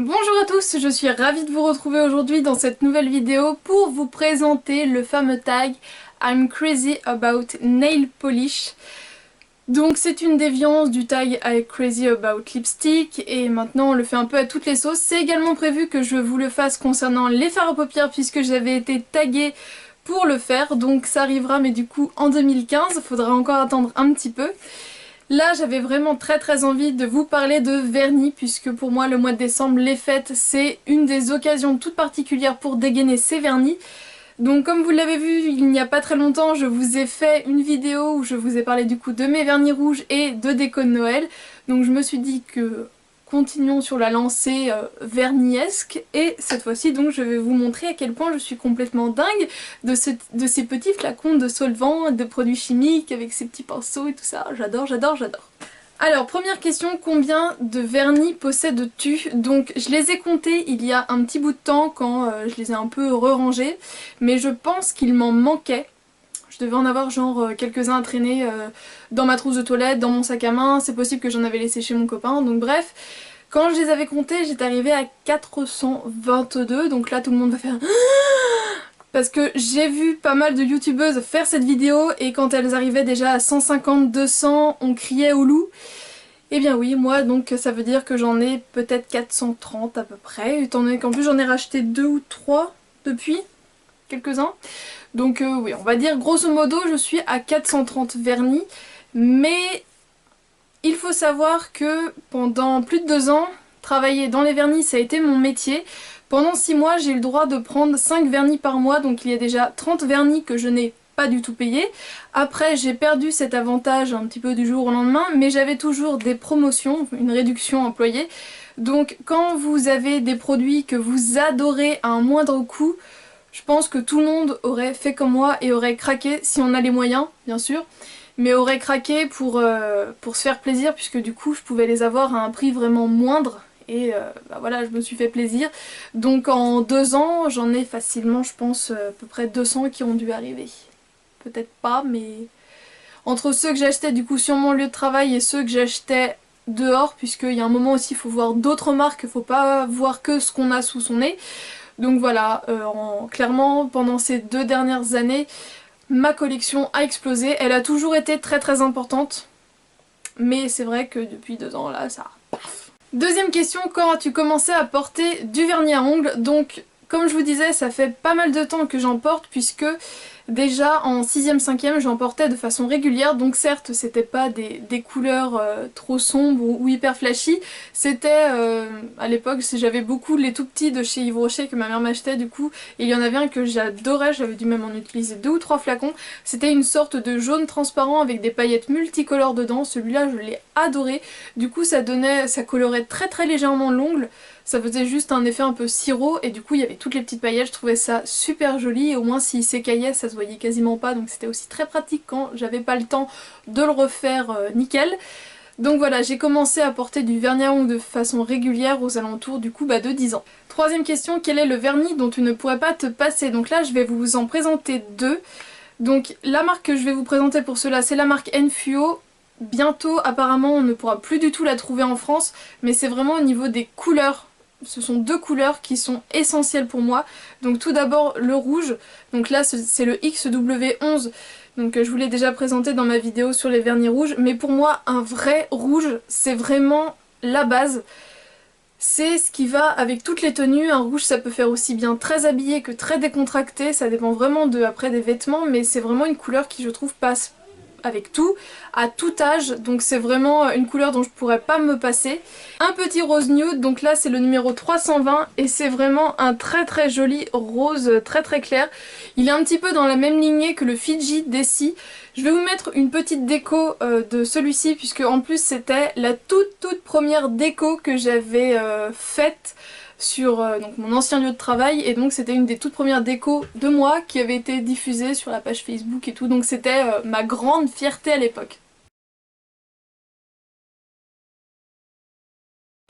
Bonjour à tous, je suis ravie de vous retrouver aujourd'hui dans cette nouvelle vidéo pour vous présenter le fameux tag I'm crazy about nail polish. Donc c'est une déviance du tag I'm crazy about lipstick et maintenant on le fait un peu à toutes les sauces. C'est également prévu que je vous le fasse concernant les fards à paupières puisque j'avais été taguée pour le faire, donc ça arrivera mais du coup en 2015, faudra encore attendre un petit peu. Là j'avais vraiment très envie de vous parler de vernis puisque pour moi le mois de décembre, les fêtes, c'est une des occasions toutes particulières pour dégainer ces vernis. Donc comme vous l'avez vu il n'y a pas très longtemps, je vous ai fait une vidéo où je vous ai parlé du coup de mes vernis rouges et de déco de Noël. Donc je me suis dit que continuons sur la lancée verniesque et cette fois-ci donc je vais vous montrer à quel point je suis complètement dingue de ces petits flacons de solvants, de produits chimiques avec ces petits pinceaux et tout ça. J'adore. Alors première question, combien de vernis possèdes-tu? Donc je les ai comptés il y a un petit bout de temps quand je les ai un peu re-rangés, mais je pense qu'il m'en manquait. Je devais en avoir genre quelques-uns à traîner dans ma trousse de toilette, dans mon sac à main, c'est possible que j'en avais laissé chez mon copain, donc bref. Quand je les avais comptés, j'étais arrivée à 422, donc là tout le monde va faire... Parce que j'ai vu pas mal de youtubeuses faire cette vidéo et quand elles arrivaient déjà à 150, 200, on criait au loup. Eh bien oui, moi donc ça veut dire que j'en ai peut-être 430 à peu près, étant donné qu'en plus j'en ai racheté 2 ou 3 depuis, quelques-uns. Donc oui, on va dire grosso modo je suis à 430 vernis, mais il faut savoir que pendant plus de 2 ans, travailler dans les vernis ça a été mon métier. Pendant 6 mois j'ai eu le droit de prendre 5 vernis par mois, donc il y a déjà 30 vernis que je n'ai pas du tout payé. Après j'ai perdu cet avantage un petit peu du jour au lendemain, mais j'avais toujours des promotions, une réduction employée. Donc quand vous avez des produits que vous adorez à un moindre coût, je pense que tout le monde aurait fait comme moi et aurait craqué, si on a les moyens, bien sûr, mais aurait craqué pour se faire plaisir, puisque du coup je pouvais les avoir à un prix vraiment moindre, et bah voilà, je me suis fait plaisir. Donc en 2 ans, j'en ai facilement, je pense, à peu près 200 qui ont dû arriver. Peut-être pas, mais entre ceux que j'achetais du coup sur mon lieu de travail et ceux que j'achetais dehors, puisqu'il y a un moment aussi, il faut voir d'autres marques, il faut pas voir que ce qu'on a sous son nez. Donc voilà, clairement pendant ces 2 dernières années, ma collection a explosé. Elle a toujours été très importante, mais c'est vrai que depuis 2 ans là, ça... Paf. Deuxième question, quand as-tu commencé à porter du vernis à ongles? Donc comme je vous disais, ça fait pas mal de temps que j'en porte puisque déjà en 6ème, 5ème j'en portais de façon régulière, donc certes c'était pas des couleurs trop sombres ou hyper flashy, c'était à l'époque j'avais beaucoup les tout petits de chez Yves Rocher que ma mère m'achetait du coup, et il y en avait un que j'adorais, j'avais dû même en utiliser 2 ou 3 flacons, c'était une sorte de jaune transparent avec des paillettes multicolores dedans, celui-là je l'ai adoré, du coup ça colorait très légèrement l'ongle. Ça faisait juste un effet un peu sirop et du coup il y avait toutes les petites paillettes, je trouvais ça super joli et au moins s'il s'écaillait ça se voyait quasiment pas, donc c'était aussi très pratique quand j'avais pas le temps de le refaire nickel. Donc voilà, j'ai commencé à porter du vernis à ongles de façon régulière aux alentours du coup de 10 ans. Troisième question, quel est le vernis dont tu ne pourrais pas te passer? Donc là je vais vous en présenter 2. Donc la marque que je vais vous présenter pour cela c'est la marque Enfuo. Bientôt apparemment on ne pourra plus du tout la trouver en France, mais c'est vraiment au niveau des couleurs. Ce sont 2 couleurs qui sont essentielles pour moi. Donc tout d'abord le rouge, donc là c'est le XW11, donc je vous l'ai déjà présenté dans ma vidéo sur les vernis rouges, mais pour moi un vrai rouge c'est vraiment la base. C'est ce qui va avec toutes les tenues, un rouge ça peut faire aussi bien très habillé que très décontracté, ça dépend vraiment après des vêtements, mais c'est vraiment une couleur qui je trouve passe avec tout, à tout âge, donc c'est vraiment une couleur dont je pourrais pas me passer. Un petit rose nude, donc là c'est le numéro 320 et c'est vraiment un très joli rose très clair. Il est un petit peu dans la même lignée que le Fiji d'Essie. Je vais vous mettre une petite déco de celui-ci puisque en plus c'était la toute première déco que j'avais faite sur donc mon ancien lieu de travail, et donc c'était une des toutes premières décos de moi qui avait été diffusée sur la page Facebook et tout, donc c'était ma grande fierté à l'époque.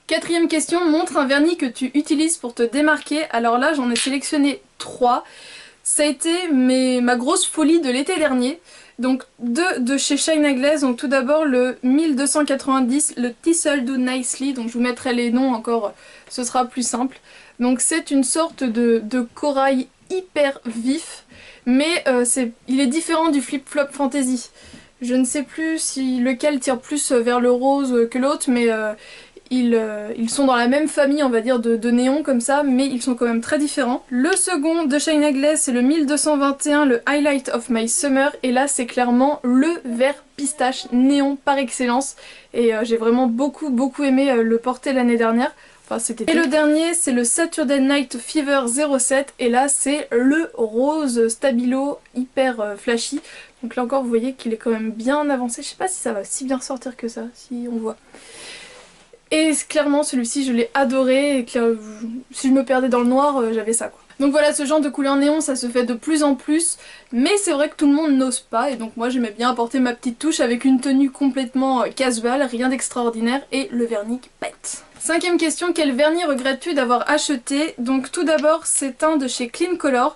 Quatrième question, montre un vernis que tu utilises pour te démarquer. Alors là j'en ai sélectionné 3. Ça a été ma grosse folie de l'été dernier. Donc deux de chez China Glaze, donc tout d'abord le 1290, le Thistle Do Nicely, donc je vous mettrai les noms encore, ce sera plus simple. Donc c'est une sorte de corail hyper vif, mais il est différent du Flip Flop Fantasy. Je ne sais plus si lequel tire plus vers le rose que l'autre, mais ils sont dans la même famille, on va dire, de néons comme ça, mais ils sont quand même très différents. Le second de China Glaze, c'est le 1221, le Highlight of My Summer, et là c'est clairement le vert pistache néon par excellence, et j'ai vraiment beaucoup aimé le porter l'année dernière. Enfin, c'était... Et le dernier, c'est le Saturday Night Fever 07, et là c'est le rose stabilo hyper flashy. Donc là encore vous voyez qu'il est quand même bien avancé, je sais pas si ça va si bien sortir que ça, si on voit. Et clairement celui-ci je l'ai adoré, et si je me perdais dans le noir j'avais ça quoi. Donc voilà, ce genre de couleur néon ça se fait de plus en plus, mais c'est vrai que tout le monde n'ose pas, et donc moi j'aimais bien apporter ma petite touche avec une tenue complètement casual, rien d'extraordinaire, et le vernis qui pète. Cinquième question, quel vernis regrettes-tu d'avoir acheté? Donc tout d'abord c'est un de chez Clean Color.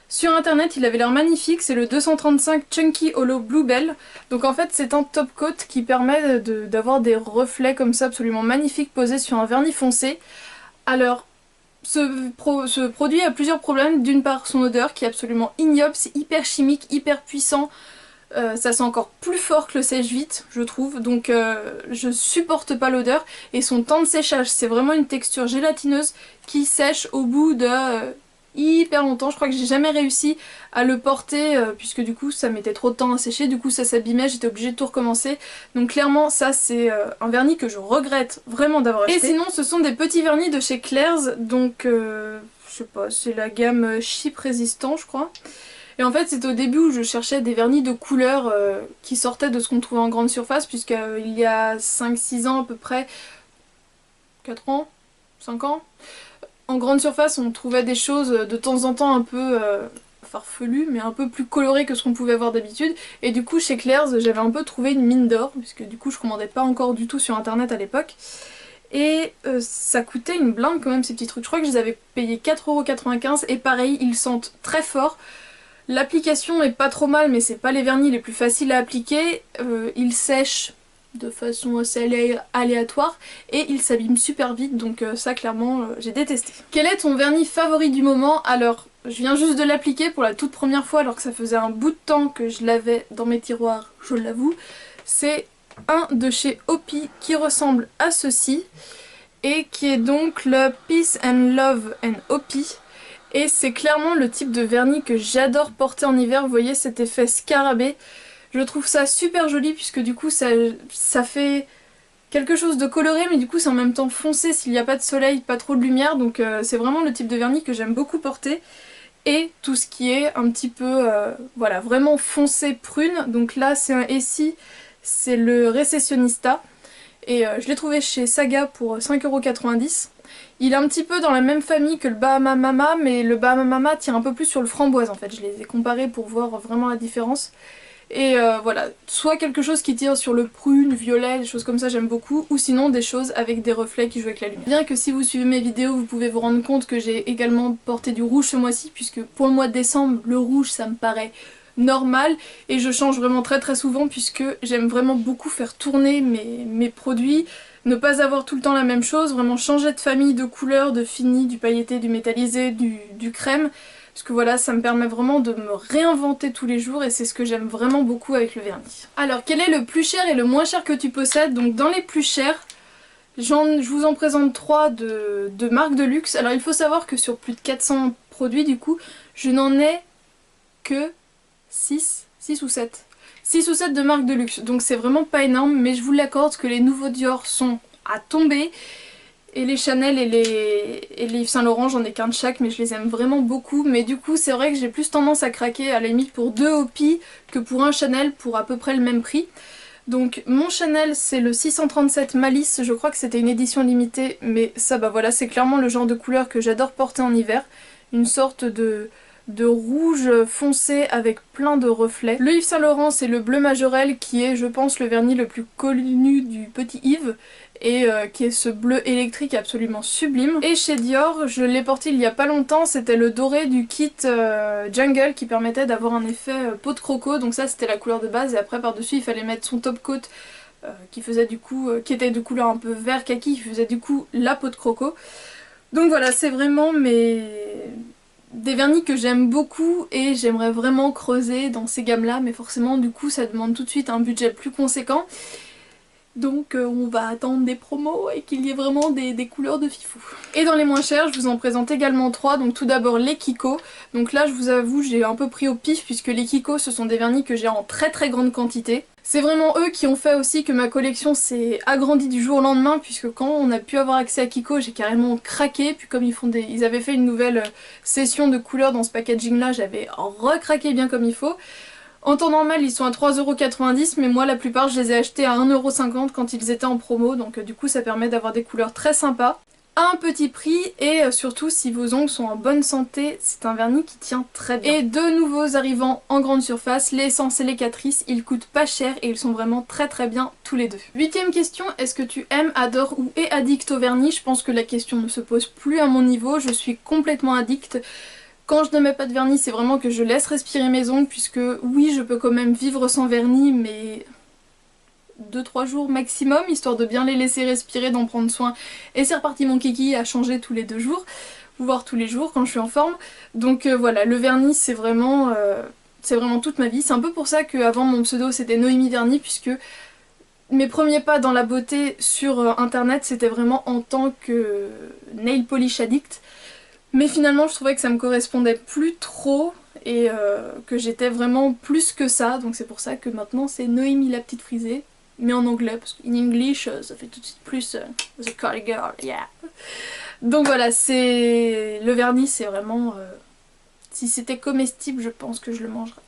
Sur internet il avait l'air magnifique, c'est le 235 Chunky Hollow Bluebell. Donc en fait c'est un top coat qui permet d'avoir des reflets comme ça absolument magnifiques posés sur un vernis foncé. Alors ce produit a plusieurs problèmes, d'une part son odeur qui est absolument ignoble, c'est hyper chimique, hyper puissant. Ça sent encore plus fort que le sèche-vite je trouve, donc je supporte pas l'odeur. Et son temps de séchage, c'est vraiment une texture gélatineuse qui sèche au bout de hyper longtemps. Je crois que j'ai jamais réussi à le porter puisque du coup ça mettait trop de temps à sécher, du coup ça s'abîmait, j'étais obligée de tout recommencer. Donc clairement ça c'est un vernis que je regrette vraiment d'avoir acheté. Et sinon ce sont des petits vernis de chez Claire's, donc je sais pas, c'est la gamme chip résistant je crois. Et en fait c'est au début où je cherchais des vernis de couleur qui sortaient de ce qu'on trouvait en grande surface, puisqu'il y a 5-6 ans à peu près, 4 ans, 5 ans, en grande surface on trouvait des choses de temps en temps un peu farfelues, mais un peu plus colorées que ce qu'on pouvait avoir d'habitude. Et du coup chez Claire's j'avais un peu trouvé une mine d'or, puisque du coup je commandais pas encore du tout sur internet à l'époque. Et ça coûtait une blinde quand même ces petits trucs, je crois que je les avais payés 4,95 € et pareil ils sentent très fort. L'application est pas trop mal, mais c'est pas les vernis les plus faciles à appliquer. Ils sèchent de façon assez aléatoire et ils s'abîment super vite, donc ça clairement j'ai détesté. Quel est ton vernis favori du moment? Alors je viens juste de l'appliquer pour la toute première fois alors que ça faisait un bout de temps que je l'avais dans mes tiroirs, je l'avoue. C'est un de chez Hopi qui ressemble à ceci et qui est donc le Peace and Love and Hopi. Et c'est clairement le type de vernis que j'adore porter en hiver, vous voyez cet effet scarabée. Je trouve ça super joli puisque du coup ça fait quelque chose de coloré, mais du coup c'est en même temps foncé s'il n'y a pas de soleil, pas trop de lumière, donc c'est vraiment le type de vernis que j'aime beaucoup porter. Et tout ce qui est un petit peu, voilà, vraiment foncé prune, donc là c'est un Essie, c'est le Recessionista. Et je l'ai trouvé chez Saga pour 5,90 €. Il est un petit peu dans la même famille que le Bahama Mama, mais le Bahama Mama tire un peu plus sur le framboise en fait. Je les ai comparés pour voir vraiment la différence. Et voilà, soit quelque chose qui tire sur le prune, violet, des choses comme ça j'aime beaucoup, ou sinon des choses avec des reflets qui jouent avec la lumière. Bien que si vous suivez mes vidéos, vous pouvez vous rendre compte que j'ai également porté du rouge ce mois-ci, puisque pour le mois de décembre, le rouge ça me paraît normal, et je change vraiment très souvent puisque j'aime vraiment beaucoup faire tourner mes produits, ne pas avoir tout le temps la même chose, vraiment changer de famille, de couleurs, de fini, du pailleté, du métallisé, du crème, parce que voilà ça me permet vraiment de me réinventer tous les jours et c'est ce que j'aime vraiment beaucoup avec le vernis. Alors quel est le plus cher et le moins cher que tu possèdes? Donc dans les plus chers, je vous en présente 3 de marques de luxe. Alors il faut savoir que sur plus de 400 produits du coup, je n'en ai que 6 ou 7. 6 ou 7 de marques de luxe, donc c'est vraiment pas énorme, mais je vous l'accorde que les nouveaux Dior sont à tomber, et les Chanel et les Yves Saint Laurent, j'en ai qu'un de chaque, mais je les aime vraiment beaucoup. Mais du coup c'est vrai que j'ai plus tendance à craquer à la limite pour 2 Hopi que pour un Chanel pour à peu près le même prix. Donc mon Chanel c'est le 637 Malice, je crois que c'était une édition limitée, mais ça bah voilà c'est clairement le genre de couleur que j'adore porter en hiver. Une sorte de de rouge foncé avec plein de reflets. Le Yves Saint Laurent, c'est le bleu majorel qui est, je pense, le vernis le plus connu du petit Yves et qui est ce bleu électrique absolument sublime. Et chez Dior, je l'ai porté il y a pas longtemps, c'était le doré du kit Jungle qui permettait d'avoir un effet peau de croco, donc ça c'était la couleur de base et après par-dessus il fallait mettre son top coat qui faisait du coup, qui était de couleur un peu vert kaki, qui faisait du coup la peau de croco. Donc voilà, c'est vraiment des vernis que j'aime beaucoup et j'aimerais vraiment creuser dans ces gammes là, mais forcément du coup ça demande tout de suite un budget plus conséquent. Donc on va attendre des promos et qu'il y ait vraiment des couleurs de fifou. Et dans les moins chers, je vous en présente également 3. Donc tout d'abord les Kiko. Donc là je vous avoue j'ai un peu pris au pif puisque les Kiko ce sont des vernis que j'ai en très grande quantité. C'est vraiment eux qui ont fait aussi que ma collection s'est agrandie du jour au lendemain puisque quand on a pu avoir accès à Kiko j'ai carrément craqué. Puis comme ils avaient fait une nouvelle session de couleurs dans ce packaging là, j'avais recraqué bien comme il faut. En temps normal ils sont à 3,90 € mais moi la plupart je les ai achetés à 1,50 € quand ils étaient en promo, donc du coup ça permet d'avoir des couleurs très sympas à un petit prix et surtout si vos ongles sont en bonne santé, c'est un vernis qui tient très bien. Et deux nouveaux arrivants en grande surface, les Essence et les Catrice, ils coûtent pas cher et ils sont vraiment très bien tous les deux. 8ème question, est-ce que tu aimes, adores ou es addict au vernis? Je pense que la question ne se pose plus à mon niveau, je suis complètement addict. Quand je ne mets pas de vernis, c'est vraiment que je laisse respirer mes ongles puisque oui, je peux quand même vivre sans vernis, mais 2-3 jours maximum, histoire de bien les laisser respirer, d'en prendre soin. Et c'est reparti mon kiki à changer tous les 2 jours, voire tous les jours quand je suis en forme. Donc voilà, le vernis c'est vraiment toute ma vie. C'est un peu pour ça qu'avant mon pseudo c'était Noémie Vernis, puisque mes premiers pas dans la beauté sur internet c'était vraiment en tant que nail polish addict. Mais finalement je trouvais que ça me correspondait plus trop et que j'étais vraiment plus que ça, donc c'est pour ça que maintenant c'est Noémie la petite frisée, mais en anglais, parce qu'en English ça fait tout de suite plus The Curly Girl, yeah. Donc voilà, c'est le vernis c'est vraiment... si c'était comestible je pense que je le mangerais.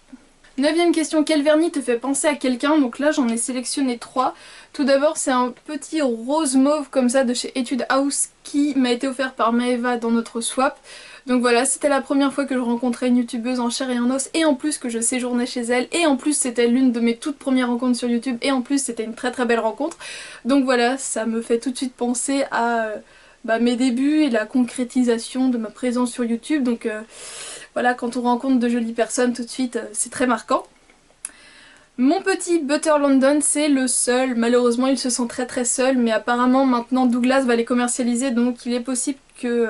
9ème question, quel vernis te fait penser à quelqu'un? Donc là j'en ai sélectionné 3. Tout d'abord c'est un petit rose mauve comme ça de chez Etude House qui m'a été offert par Maeva dans notre swap. Donc voilà, c'était la première fois que je rencontrais une youtubeuse en chair et en os et en plus que je séjournais chez elle et en plus c'était l'une de mes toutes premières rencontres sur YouTube et en plus c'était une très belle rencontre. Donc voilà, ça me fait tout de suite penser à mes débuts et la concrétisation de ma présence sur YouTube. Donc voilà, quand on rencontre de jolies personnes tout de suite, c'est très marquant. Mon petit Butter London, c'est le seul. Malheureusement, il se sent très seul, mais apparemment maintenant Douglas va les commercialiser, donc il est possible que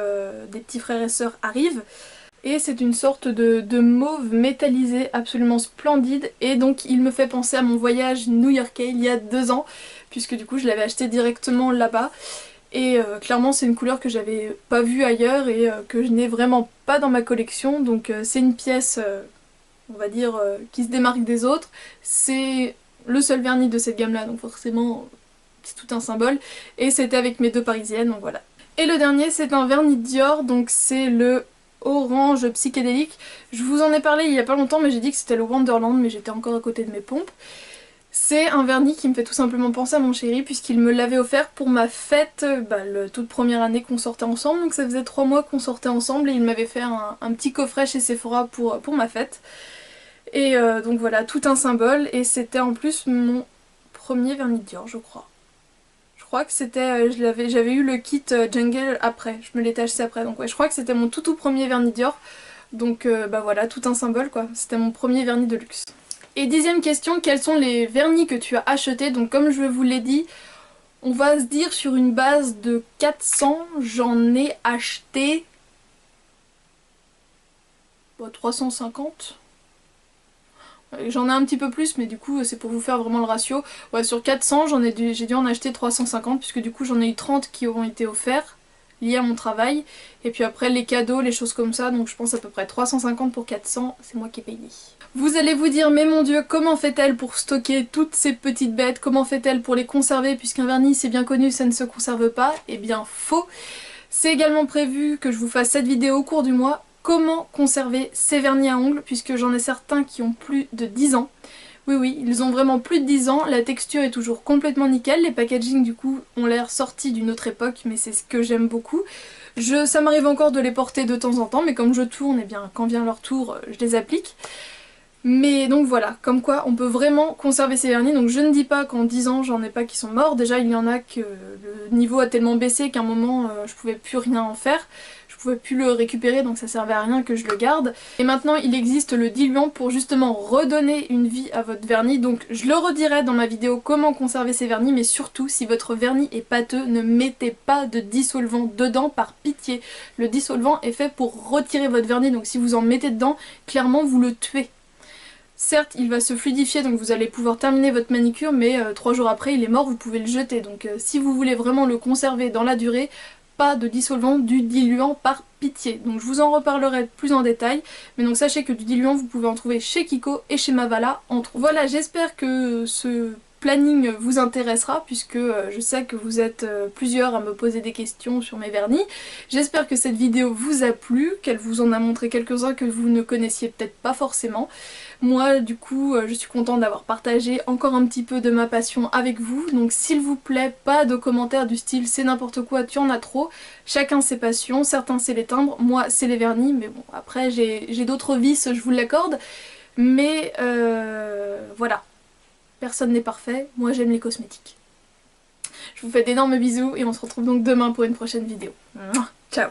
des petits frères et sœurs arrivent. Et c'est une sorte de mauve métallisé absolument splendide, et donc il me fait penser à mon voyage new-yorkais il y a 2 ans, puisque du coup je l'avais acheté directement là-bas. Et clairement c'est une couleur que j'avais pas vue ailleurs et que je n'ai vraiment pas dans ma collection, donc c'est une pièce on va dire qui se démarque des autres. C'est le seul vernis de cette gamme là, donc forcément c'est tout un symbole, et c'était avec mes 2 parisiennes, donc voilà. Et le dernier c'est un vernis Dior, donc c'est le orange psychédélique. Je vous en ai parlé il y a pas longtemps mais j'ai dit que c'était le Wonderland, mais j'étais encore à côté de mes pompes. C'est un vernis qui me fait tout simplement penser à mon chéri puisqu'il me l'avait offert pour ma fête, la toute première année qu'on sortait ensemble, donc ça faisait 3 mois qu'on sortait ensemble et il m'avait fait un petit coffret chez Sephora pour ma fête. Et donc voilà, tout un symbole, et c'était en plus mon premier vernis Dior je crois. Je crois que c'était, j'avais eu le kit Jungle après, je me l'étais acheté après, donc ouais je crois que c'était mon tout premier vernis Dior. Donc voilà, tout un symbole quoi, c'était mon premier vernis de luxe. Et 10ème question, quels sont les vernis que tu as achetés? Donc comme je vous l'ai dit, on va se dire sur une base de 400, j'en ai acheté 350. J'en ai un petit peu plus mais du coup c'est pour vous faire vraiment le ratio. Ouais, sur 400 j'ai dû en acheter 350 puisque du coup j'en ai eu 30 qui auront été offerts liés à mon travail. Et puis après les cadeaux, les choses comme ça, donc je pense à peu près 350 pour 400, c'est moi qui ai payé. Vous allez vous dire, mais mon dieu, comment fait-elle pour stocker toutes ces petites bêtes? Comment fait-elle pour les conserver? Puisqu'un vernis, c'est bien connu, ça ne se conserve pas. Eh bien, faux. C'est également prévu que je vous fasse cette vidéo au cours du mois. Comment conserver ces vernis à ongles, puisque j'en ai certains qui ont plus de 10 ans. Oui, ils ont vraiment plus de 10 ans, la texture est toujours complètement nickel, les packagings du coup ont l'air sortis d'une autre époque, mais c'est ce que j'aime beaucoup. Ça m'arrive encore de les porter de temps en temps, mais comme je tourne, et bien quand vient leur tour, je les applique. Mais donc voilà, comme quoi on peut vraiment conserver ces vernis, donc je ne dis pas qu'en 10 ans j'en ai pas qui sont morts, déjà il y en a que le niveau a tellement baissé qu'à un moment je pouvais plus rien en faire, je pouvais plus le récupérer donc ça servait à rien que je le garde. Et maintenant il existe le diluant pour justement redonner une vie à votre vernis, donc je le redirai dans ma vidéo comment conserver ces vernis, mais surtout si votre vernis est pâteux, ne mettez pas de dissolvant dedans par pitié. Le dissolvant est fait pour retirer votre vernis, donc si vous en mettez dedans, clairement vous le tuez. Certes, il va se fluidifier, donc vous allez pouvoir terminer votre manicure, mais 3 jours après, il est mort, vous pouvez le jeter. Donc si vous voulez vraiment le conserver dans la durée, pas de dissolvant, du diluant par pitié. Donc je vous en reparlerai plus en détail, mais donc sachez que du diluant, vous pouvez en trouver chez Kiko et chez Mavala, entre autres. Voilà, j'espère que ce planning vous intéressera, puisque je sais que vous êtes plusieurs à me poser des questions sur mes vernis. J'espère que cette vidéo vous a plu, qu'elle vous en a montré quelques-uns que vous ne connaissiez peut-être pas forcément. Moi du coup je suis contente d'avoir partagé encore un petit peu de ma passion avec vous, donc s'il vous plaît pas de commentaires du style c'est n'importe quoi, tu en as trop. Chacun ses passions, certains c'est les timbres, moi c'est les vernis, mais bon après j'ai d'autres vices, je vous l'accorde, mais voilà, personne n'est parfait, moi j'aime les cosmétiques. Je vous fais d'énormes bisous et on se retrouve donc demain pour une prochaine vidéo. Ciao.